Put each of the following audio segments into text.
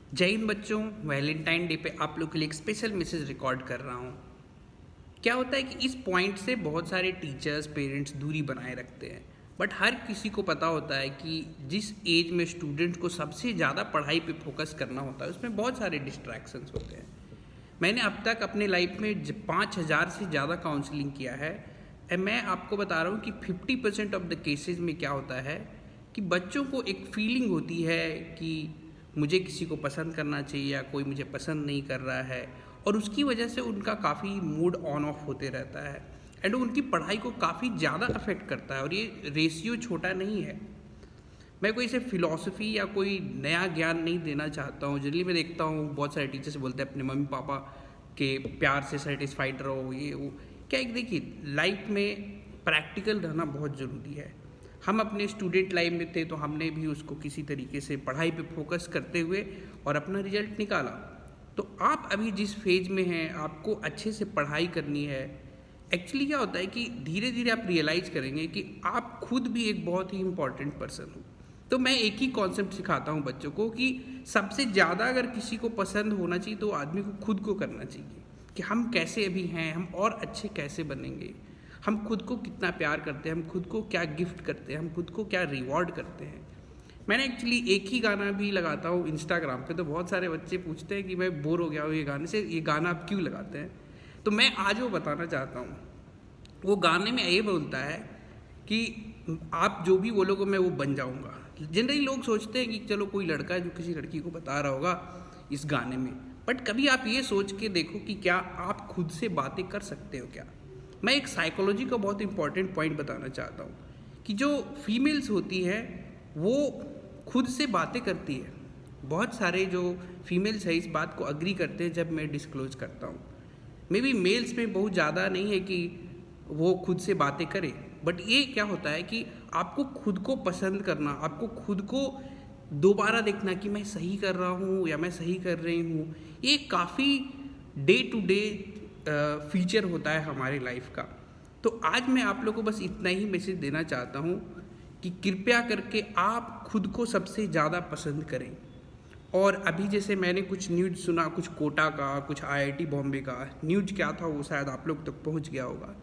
जय हिंद बच्चों। Valentine day पे आप लोग के लिए एक स्पेशल मैसेज रिकॉर्ड कर रहा हूँ। क्या होता है कि इस पॉइंट से बहुत सारे टीचर्स पेरेंट्स दूरी बनाए रखते हैं, बट हर किसी को पता होता है कि जिस एज में स्टूडेंट को सबसे ज़्यादा पढ़ाई पे फोकस करना होता है उसमें बहुत सारे डिस्ट्रैक्शंस होते हैं। मैंने अब तक अपने लाइफ में 5,000 से ज़्यादा काउंसलिंग किया है। मैं आपको बता रहा हूँ कि 50% ऑफ द केसेस में क्या होता है कि बच्चों को एक फीलिंग होती है कि मुझे किसी को पसंद करना चाहिए या कोई मुझे पसंद नहीं कर रहा है, और उसकी वजह से उनका काफ़ी मूड ऑन ऑफ होते रहता है एंड उनकी पढ़ाई को काफ़ी ज़्यादा अफेक्ट करता है। और ये रेशियो छोटा नहीं है। मैं कोई इसे फिलॉसफी या कोई नया ज्ञान नहीं देना चाहता हूँ। जनरली मैं देखता हूँ बहुत सारे टीचर्स बोलते हैं अपने मम्मी पापा के प्यार से सेटिस्फाइड रहो, ये वो। क्या एक देखिए, लाइफ में प्रैक्टिकल रहना बहुत ज़रूरी है। हम अपने स्टूडेंट लाइफ में थे तो हमने भी उसको किसी तरीके से पढ़ाई पे फोकस करते हुए और अपना रिजल्ट निकाला। तो आप अभी जिस फेज में हैं आपको अच्छे से पढ़ाई करनी है। एक्चुअली क्या होता है कि धीरे धीरे आप रियलाइज़ करेंगे कि आप खुद भी एक बहुत ही इंपॉर्टेंट पर्सन हो। तो मैं एक ही कॉन्सेप्ट सिखाता हूँ बच्चों को कि सबसे ज़्यादा अगर किसी को पसंद होना चाहिए तो आदमी को खुद को करना चाहिए कि हम कैसे अभी हैं, हम और अच्छे कैसे बनेंगे, हम खुद को कितना प्यार करते हैं, हम खुद को क्या गिफ्ट करते हैं, हम खुद को क्या रिवॉर्ड करते हैं। मैंने एक्चुअली एक ही गाना भी लगाता हूँ इंस्टाग्राम पे, तो बहुत सारे बच्चे पूछते हैं कि मैं बोर हो गया हूँ ये गाने से, ये गाना आप क्यों लगाते हैं। तो मैं आज वो बताना चाहता हूँ। वो गाने में ये बोलता है कि आप जो भी बोलोगे मैं वो बन जाऊँगा। जनरली लोग सोचते हैं कि चलो कोई लड़का है जो किसी लड़की को बता रहा होगा इस गाने में, बट कभी आप ये सोच के देखो कि क्या आप खुद से बातें कर सकते हो क्या। मैं एक साइकोलॉजी का बहुत इंपॉर्टेंट पॉइंट बताना चाहता हूँ कि जो फीमेल्स होती है वो खुद से बातें करती है। बहुत सारे जो फीमेल्स है इस बात को अग्री करते हैं जब मैं डिस्क्लोज करता हूँ। मे बी मेल्स में बहुत ज़्यादा नहीं है कि वो खुद से बातें करें, बट ये क्या होता है कि आपको खुद को पसंद करना, आपको खुद को दोबारा देखना कि मैं सही कर रहा हूँ या मैं सही कर रही हूँ, ये काफ़ी डे टू डे फीचर होता है हमारी लाइफ का। तो आज मैं आप लोगों को बस इतना ही मैसेज देना चाहता हूँ कि कृपया करके आप खुद को सबसे ज़्यादा पसंद करें। और अभी जैसे मैंने कुछ न्यूज़ सुना, कुछ कोटा का, कुछ आईआईटी बॉम्बे का न्यूज़ क्या था वो शायद आप लोग तक पहुँच गया होगा।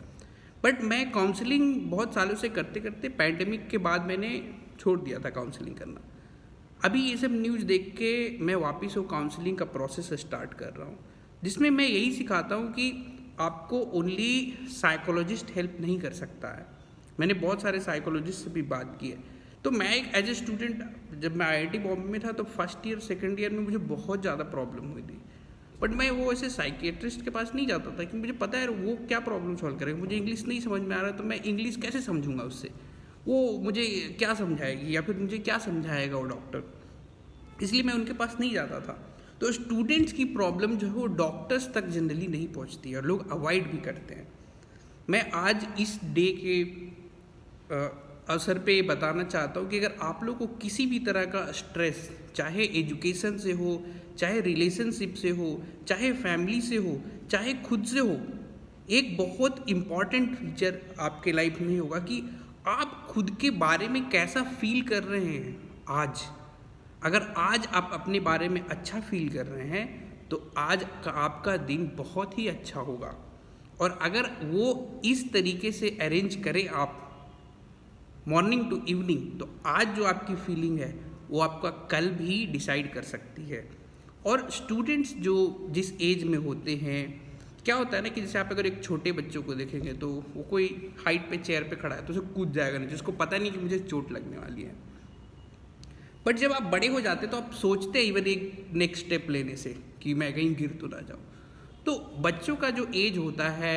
बट मैं काउंसलिंग बहुत सालों से करते करते पैंडेमिक के बाद मैंने छोड़ दिया था काउंसलिंग करना। अभी ये सब न्यूज़ देख के मैं वापस वो काउंसलिंग का प्रोसेस स्टार्ट कर रहा हूँ, जिसमें मैं यही सिखाता हूँ कि आपको ओनली साइकोलॉजिस्ट हेल्प नहीं कर सकता है। मैंने बहुत सारे साइकोलॉजिस्ट से भी बात की है। तो मैं एक एज ए स्टूडेंट जब मैं आईआईटी बॉम्बे में था तो फर्स्ट ईयर सेकंड ईयर में मुझे बहुत ज़्यादा प्रॉब्लम हुई थी, बट मैं वो ऐसे साइकियाट्रिस्ट के पास नहीं जाता था कि मुझे पता है वो क्या प्रॉब्लम सॉल्व करेगा। मुझे इंग्लिश नहीं समझ में आ रहा तो मैं इंग्लिश कैसे समझूंगा उससे, वो मुझे क्या समझाएगी या फिर मुझे क्या समझाएगा वो डॉक्टर। इसलिए मैं उनके पास नहीं जाता था। तो स्टूडेंट्स की प्रॉब्लम जो है वो डॉक्टर्स तक जनरली नहीं पहुंचती है और लोग अवॉइड भी करते हैं। मैं आज इस डे के अवसर पे बताना चाहता हूँ कि अगर आप लोग को किसी भी तरह का स्ट्रेस, चाहे एजुकेशन से हो, चाहे रिलेशनशिप से हो, चाहे फैमिली से हो, चाहे खुद से हो, एक बहुत इम्पॉर्टेंट फीचर आपके लाइफ में होगा कि आप खुद के बारे में कैसा फील कर रहे हैं आज। अगर आज आप अपने बारे में अच्छा फील कर रहे हैं तो आज का आपका दिन बहुत ही अच्छा होगा। और अगर वो इस तरीके से अरेंज करें आप मॉर्निंग टू इवनिंग, तो आज जो आपकी फीलिंग है वो आपका कल भी डिसाइड कर सकती है। और स्टूडेंट्स जो जिस एज में होते हैं, क्या होता है ना कि जैसे आप अगर एक छोटे बच्चों को देखेंगे तो वो कोई हाइट पे चेयर पे खड़ा है तो उसे कूद जाएगा नहीं, जिसको पता नहीं कि मुझे चोट लगने वाली है। बट जब आप बड़े हो जाते तो आप सोचते हैं इवन एक नेक्स्ट स्टेप लेने से कि मैं कहीं गिर तो ना जाऊँ। तो बच्चों का जो एज होता है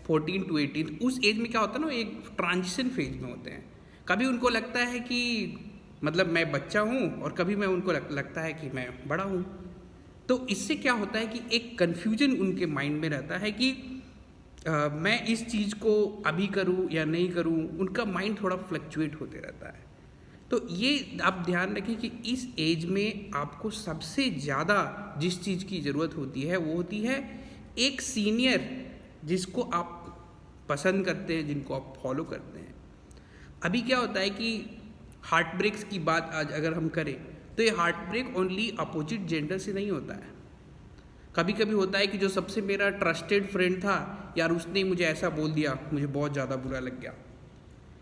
14 to 18, उस एज में क्या होता है ना, एक ट्रांजिशन फेज में होते हैं। कभी उनको लगता है कि मतलब मैं बच्चा हूँ और कभी मैं उनको लगता है कि मैं बड़ा हूँ। तो इससे क्या होता है कि एक कन्फ्यूजन उनके माइंड में रहता है कि मैं इस चीज़ को अभी करूँ या नहीं करूँ। उनका माइंड थोड़ा फ्लक्चुएट होते रहता है। तो ये आप ध्यान रखें कि इस एज में आपको सबसे ज़्यादा जिस चीज़ की ज़रूरत होती है वो होती है एक सीनियर जिसको आप पसंद करते हैं, जिनको आप फॉलो करते हैं। अभी क्या होता है कि हार्ट ब्रेक्स की बात आज अगर हम करें तो ये heart break only opposite gender से नहीं होता है। कभी कभी होता है कि जो सबसे मेरा ट्रस्टेड फ्रेंड था यार, उसने मुझे ऐसा बोल दिया, मुझे बहुत ज़्यादा बुरा लग गया।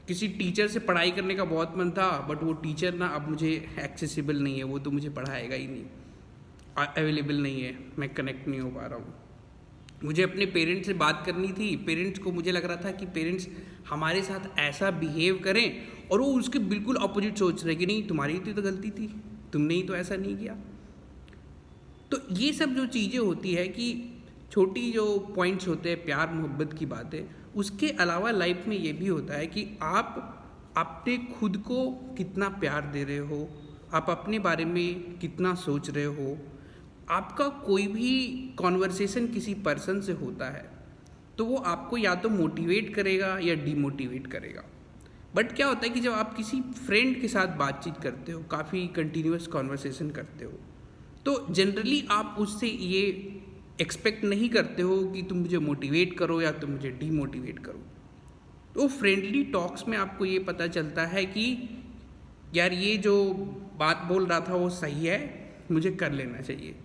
किसी टीचर से पढ़ाई करने का बहुत मन था, बट वो टीचर ना अब मुझे एक्सेसिबल नहीं है, वो तो मुझे पढ़ाएगा ही नहीं, अवेलेबल नहीं है, मैं कनेक्ट नहीं हो पा रहा हूँ। मुझे अपने पेरेंट्स से बात करनी थी, पेरेंट्स को मुझे लग रहा था कि पेरेंट्स हमारे साथ ऐसा बिहेव करें, और वो उसके बिल्कुल अपोजिट सोच रहे कि नहीं तुम्हारी तो गलती थी, तुमने ही तो ऐसा नहीं किया। तो ये सब जो चीज़ें होती है कि छोटी जो पॉइंट्स होते हैं प्यार मोहब्बत की बातें, उसके अलावा लाइफ में ये भी होता है कि आप अपने खुद को कितना प्यार दे रहे हो, आप अपने बारे में कितना सोच रहे हो। आपका कोई भी कॉन्वर्सेशन किसी पर्सन से होता है तो वो आपको या तो मोटिवेट करेगा या डिमोटिवेट करेगा। बट क्या होता है कि जब आप किसी फ्रेंड के साथ बातचीत करते हो, काफ़ी कंटिन्यूअस कॉन्वर्सेशन करते हो, तो जनरली आप उससे ये एक्सपेक्ट नहीं करते हो कि तुम मुझे मोटिवेट करो या तुम मुझे डीमोटिवेट करो। तो फ्रेंडली टॉक्स में आपको ये पता चलता है कि यार ये जो बात बोल रहा था वो सही है, मुझे कर लेना चाहिए।